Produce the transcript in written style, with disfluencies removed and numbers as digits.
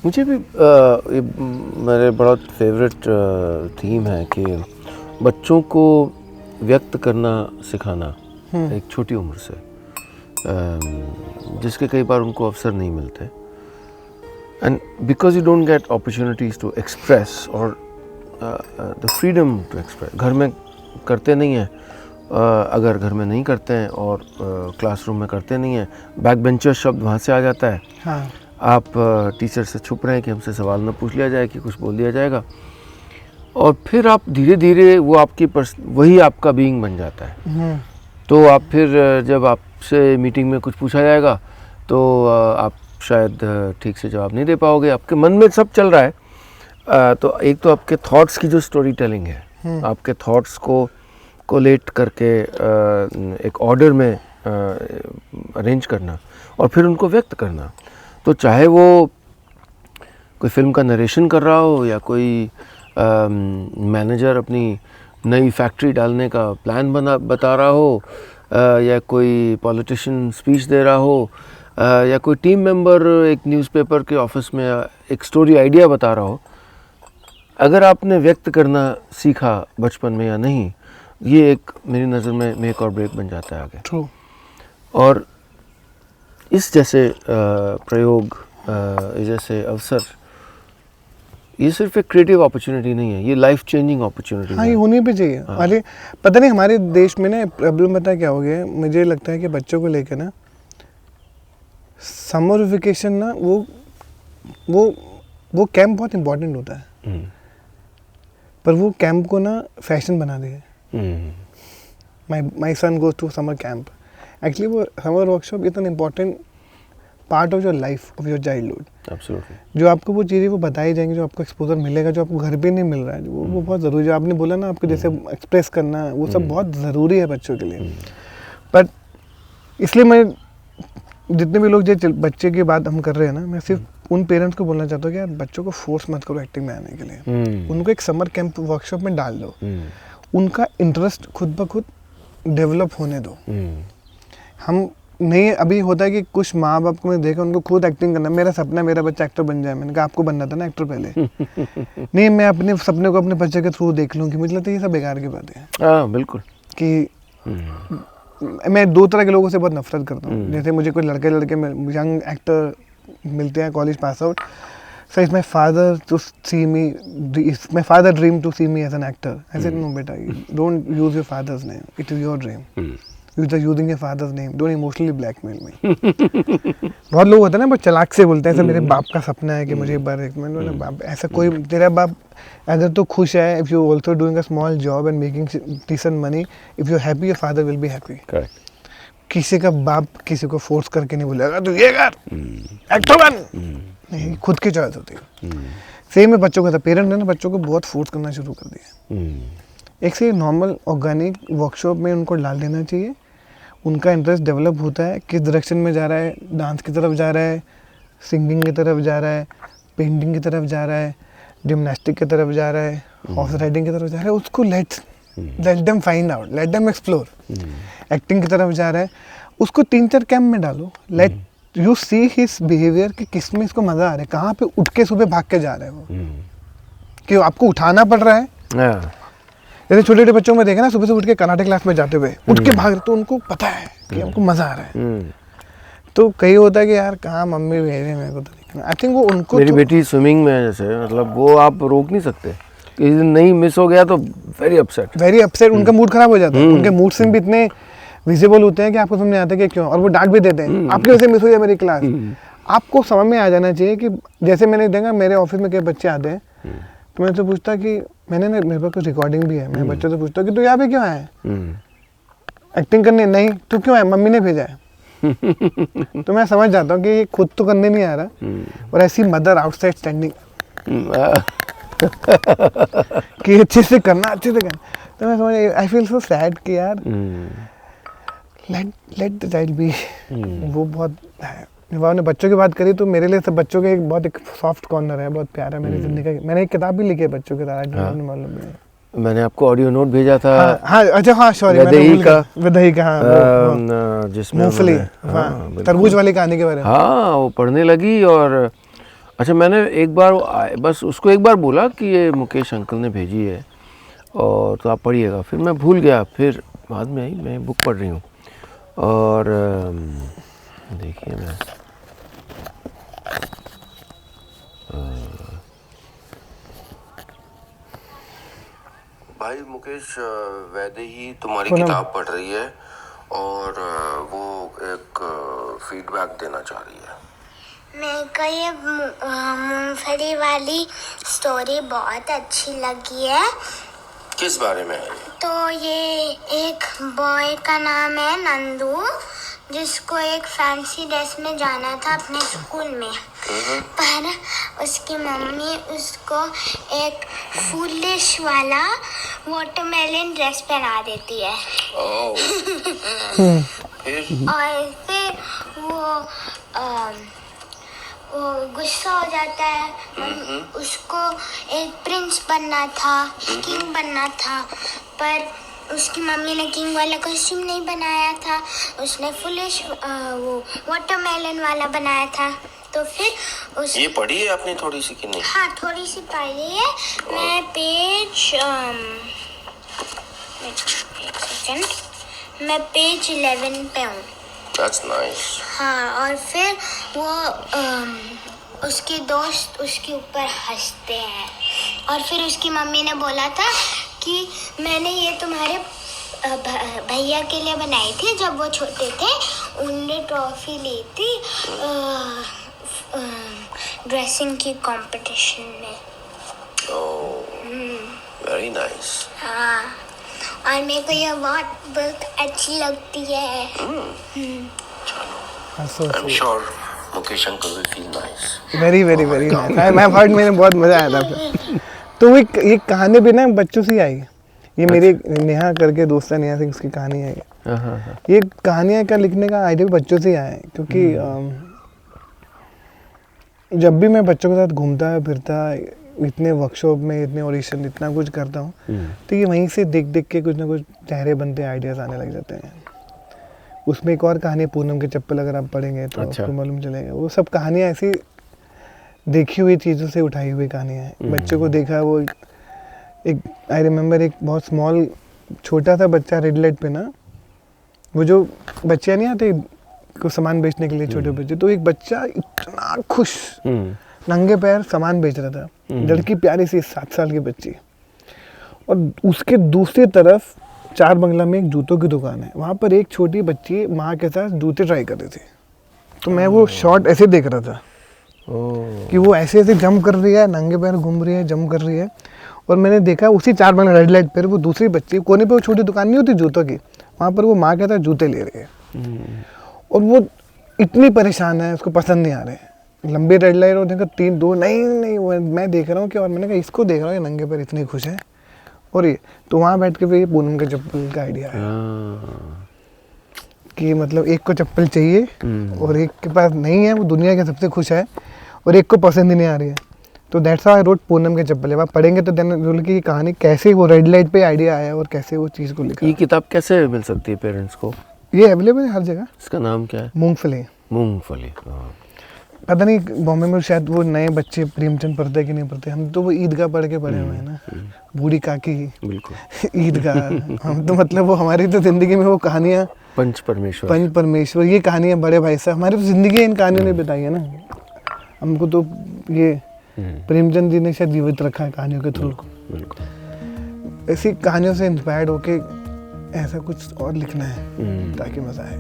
मुझे भी ये मेरे बहुत फेवरेट थीम है कि बच्चों को व्यक्त करना सिखाना एक छोटी उम्र से, जिसके कई बार उनको अवसर नहीं मिलते, and because you don't get opportunities to express और द फ्रीडम टू एक्सप्रेस। घर में करते नहीं हैं, अगर घर में नहीं करते हैं और क्लासरूम में करते नहीं हैं, बैक बेंचर शब्द वहाँ से आ जाता है। हाँ। आप टीचर से छुप रहे हैं कि हमसे सवाल न पूछ लिया जाए कि कुछ बोल दिया जाएगा, और फिर आप धीरे धीरे वो आपकी वही आपका बीइंग बन जाता है। तो आप फिर जब आपसे मीटिंग में कुछ पूछा जाएगा तो आप शायद ठीक से जवाब नहीं दे पाओगे, आपके मन में सब चल रहा है। तो एक तो आपके थॉट्स की जो स्टोरी टेलिंग है, आपके थॉट्स को कोलेट करके एक ऑर्डर में अरेंज करना और फिर उनको व्यक्त करना। तो चाहे वो कोई फिल्म का नरेशन कर रहा हो, या कोई मैनेजर अपनी नई फैक्ट्री डालने का प्लान बता रहा हो, या कोई पॉलिटिशियन स्पीच दे रहा हो, या कोई टीम मेंबर एक न्यूज़पेपर के ऑफिस में एक स्टोरी आइडिया बता रहा हो, अगर आपने व्यक्त करना सीखा बचपन में या नहीं, ये एक मेरी नज़र में मेक और ब्रेक बन जाता है आगे। True. और इस जैसे प्रयोग, इस जैसे अवसर, ये सिर्फ एक क्रिएटिव अपॉर्चुनिटी नहीं है, ये लाइफ चेंजिंग अपॉर्चुनिटी है। हाँ, ये होनी भी चाहिए। हाँ। अरे पता नहीं हमारे देश में ना प्रॉब्लम पता क्या हो गया है, मुझे लगता है कि बच्चों को लेकर ना समर वेकेशन ना वो कैंप बहुत इम्पोर्टेंट होता है, पर वो कैंप को ना फैशन बना दिया। My son goes to summer camp. Actually वो समर वर्कशॉप इतना important part of your life, of your childhood. Absolutely. जो आपको वो चीज़ें वो बताई जाएंगी, जो आपको एक्सपोजर मिलेगा, जो आपको घर पे नहीं मिल रहा है, वो बहुत ज़रूरी है। जो आपने बोला ना, आपको जैसे एक्सप्रेस करना, वो सब बहुत ज़रूरी है बच्चों के लिए। बट इसलिए मैं जितने भी लोग जो बच्चे की बात हम कर रहे हैं ना, मैं सिर्फ उन पेरेंट्स को बोलना चाहता हूँ कि यार बच्चों को फोर्स मत करो एक्टिंग में आने के लिए। उनको एक समर कैंप वर्कशॉप में डाल दो, उनका इंटरेस्ट खुद ब खुद डेवलप होने दो। हम नहीं, अभी होता है कि कुछ माँ बाप को मैं देखा, उनको खुद एक्टिंग करना, मेरा सपना है मेरा बच्चा एक्टर बन जाए। मैंने कहा आपको बनना था ना एक्टर पहले। नहीं, मैं अपने सपने को अपने बच्चे के थ्रू देख लूँ, कि मुझे लगता है ये सब बेकार की बात है। हाँ बिल्कुल। कि मैं दो तरह के लोगों से बहुत नफरत करता हूँ। जैसे मुझे कोई लड़के यंग एक्टर मिलते हैं college pass out, so it's my father to see me, my father dream to see me as an actor. I said no बेटा, don't use your father's name, it is your dream. You are using your father's name. Don't emotionally blackmail me. बहुत लोग होते हैं ना, बहुत चलाक से बोलते हैं, ऐसा मेरे बाप का सपना है कि मुझे एक बार बाप ऐसा कोई, तेरा बाप अगर तो खुश है, if you also doing a small job and making decent money, if you're happy, your father will be happy. Correct. किसी का बाप किसी को फोर्स करके नहीं बोलेगा तू ये कर, एक्टर बन। नहीं, खुद की चॉइस होती है। सेम में बच्चों का था, पेरेंट ने ना बच्चों को बहुत फोर्स करना शुरू कर दिया। एक से नॉर्मल ऑर्गेनिक वर्कशॉप में उनको डाल देना चाहिए। उनका इंटरेस्ट डेवलप होता है, किस डायरेक्शन में जा रहा है, डांस की तरफ जा रहा है, सिंगिंग की तरफ जा रहा है, पेंटिंग की तरफ जा रहा है, जिम्नास्टिक की तरफ जा रहा है, हॉर्स राइडिंग की तरफ जा रहा है, उसको let them find out, let them explore. Acting की तरफ जा रहा है, उसको 3-4 कैंप में डालो, let you see his behaviour कि किस में इसको मज़ा आ रहा है, कहाँ पे उठ के सुबह भाग के जा रहा है वो, कि आपको उठाना पड़ रहा है। जैसे छोटे छोटे बच्चों में देखे ना, सुबह से उठ के कराटे क्लास में जाते हुए उठ के भाग रहे, तो उनको पता है कि हमको मजा आ रहा है। तो कई होता है कि यार कहाँ मम्मी भेजे मेरे को, तो देखना। आई थिंक वो उनको, मेरी बेटी स्विमिंग में है जैसे, मतलब वो आप रोक नहीं सकते, किसी दिन नहीं मिस हो गया तो वेरी अपसेट, उनका मूड खराब हो जाता है। उनके मूड स्विंग भी इतने विजिबल होते हैं कि आपको समझ नहीं आता कि क्यों, और वो डांट भी देते हैं, आपकी वजह से मिस हो गया मेरी क्लास। आपको समझ में आ जाना चाहिए कि जैसे मैंने देखा मेरे ऑफिस में कई बच्चे आते हैं, तो मैं तो पूछता कि मेरे पास कुछ रिकॉर्डिंग भी है, मैं बच्चों से पूछता कि तू यहाँ पे क्यों आया है एक्टिंग करने? नहीं, तू क्यों आया? मम्मी ने भेजा है। तो मैं समझ जाता हूँ कि ये खुद तो करने नहीं आ रहा, और ऐसी मदर आउटसाइड स्टैंडिंग कि अच्छे से करना। तो मैं समझ, आई फील सो सैड कि यार लेट द चाइल्ड बी। वो बहुत है। ने बच्चों की बात करी तो मेरे लिए सब बच्चों के एक सॉफ्ट कॉर्नर है, बहुत प्यारा मेरी जिंदगी का। मैंने एक किताब भी लिखी है बच्चों के बारे में, मालूम नहीं। मैंने आपको ऑडियो नोट भेजा था। हाँ, अच्छा हाँ, सॉरी, विदई का, जिसमें मूंगफली, तरबूज वाली कहानी के बारे में। हाँ, वो पढ़ने लगी और अच्छा, मैंने एक बार बस उसको एक बार बोला कि ये मुकेश अंकल ने भेजी है और तो आप पढ़िएगा, फिर मैं भूल गया, फिर बाद में आई मैं बुक पढ़ रही हूँ और देखिए मैं भाई मुकेश वैदेही तुम्हारी किताब पढ़ रही है और वो एक फीडबैक देना चाह रही है। मेरे को ये मूंगफली वाली स्टोरी बहुत अच्छी लगी है। किस बारे में है? तो ये एक बॉय का नाम है नंदू, जिसको एक फैंसी ड्रेस में जाना था अपने स्कूल में, पर उसकी मम्मी उसको एक फूलिश वाला वाटरमेलन ड्रेस पहना देती है। और फिर वो गुस्सा हो जाता है। उसको एक प्रिंस बनना था, किंग बनना था, पर उसकी मम्मी ने किंग वाला कॉस्ट्यूम नहीं बनाया था, उसने फुलिश वो वाटरमेलन वाला बनाया था। तो फिर उस ये पढ़ी है आपने थोड़ी सी कि नहीं? हाँ, थोड़ी सी पढ़ी है। मैं पेज 11 पे हूँ। That's nice. हाँ, और फिर वो उसके दोस्त उसके ऊपर हंसते हैं, और फिर उसकी मम्मी ने बोला था कि मैंने ये तुम्हारे भैया के लिए बनाई थी, जब वो छोटे थे उनने ट्रॉफी ली थी ड्रेसिंग की कंपटीशन में। Very nice. हाँ, और मेरे को ये बहुत अच्छी लगती है। I'm sure Mukesh uncle will feel nice. Very very very nice. मैं हर्ट, मैंने बहुत मजा आया था फिर। तो वो ये कहानी भी ना बच्चों से ही आई। ये मेरी नेहा करके दोस्त है, नेहा सिंह, उसकी कहानी है ये कहानियाँ का लिखने का आइडिया बच्चों से ही आया है, क्योंकि जब भी मैं बच्चों के साथ घूमता फिरता, इतने वर्कशॉप में, इतने ऑडिशन, इतना कुछ करता हूँ, तो ये वहीं से देख देख के कुछ ना कुछ चेहरे बनते, आइडियाज आने लग जाते हैं। उसमें एक और कहानी पूनम के चप्पल, अगर आप पढ़ेंगे तो आपको मालूम चलेगा। वो सब कहानियाँ ऐसी देखी हुई चीज़ों से उठाई हुई कहानियाँ हैं। बच्चे को देखा, वो एक आई रिमेम्बर एक बहुत स्मॉल छोटा सा बच्चा रेड लाइट पे ना, वो जो बच्चे नहीं आते को सामान बेचने के लिए, छोटे बच्चे, तो एक बच्चा इतना खुश नंगे पैर सामान बेच रहा था, लड़की प्यारी सी 7 साल की बच्ची, और उसके दूसरी तरफ 4 बंगला में एक जूतों की दुकान है, वहाँ पर एक छोटी बच्ची माँ के साथ जूते ट्राई कर रही थी। तो मैं वो शॉट ऐसे देख रहा था कि वो ऐसे ऐसे जंप कर रही है, नंगे पैर घूम रही है, जंप कर रही है, और मैंने देखा उसी 4 बंगला रेड लाइट पर वो दूसरी बच्ची कोने पे, वो छोटी दुकान नहीं होती जूतों की, वहाँ पर वो माँ के साथ जूते ले रही है, और वो इतनी परेशान है, उसको पसंद नहीं आ रहे, लंबी रेड लाइट, और देखा 3-2 नहीं वो मैं देख रहा हूँ कि, और मैंने कहा इसको देख रहा हूँ, ये नंगे पैर इतनी खुश है, और ये तो वहाँ बैठ के फिर ये पूनम के चप्पल का आइडिया है कि मतलब एक को चप्पल चाहिए और एक के पास नहीं है, वो दुनिया के सबसे खुश है, और एक को पसंद ही नहीं आ रही है। तो that's how I wrote Poonam के चप्पल। आप पढ़ेंगे तो देन की कहानी कैसे वो रेड लाइट पे आइडिया आया और कैसे वो चीज़ को लिखा। ये किताब कैसे मिल सकती है पेरेंट्स को? ये अवेलेबल है हर जगह। इसका नाम क्या है? मूंगफली। मूंगफली। पता नहीं बॉम्बे में शायद वो नए बच्चे प्रेमचंद पढ़ते कि नहीं पढ़ते, हम तो वो ईदगाह पढ़ के पढ़े हुए हैं ना, बूढ़ी काकी, बिल्कुल ईदगाह। हम तो मतलब वो हमारी तो जिंदगी में वो कहानियाँ, पंच परमेश्वर, ये कहानियाँ बड़े भाई साहब हमारी तो जिंदगी इन कहानियों ने बिताई है ना। हमको तो ये प्रेमचंद जी ने शायद जीवित रखा है कहानियों के थ्रू। ऐसी कहानियों से इंस्पायर्ड होके ऐसा कुछ और लिखना है ताकि मजा आए।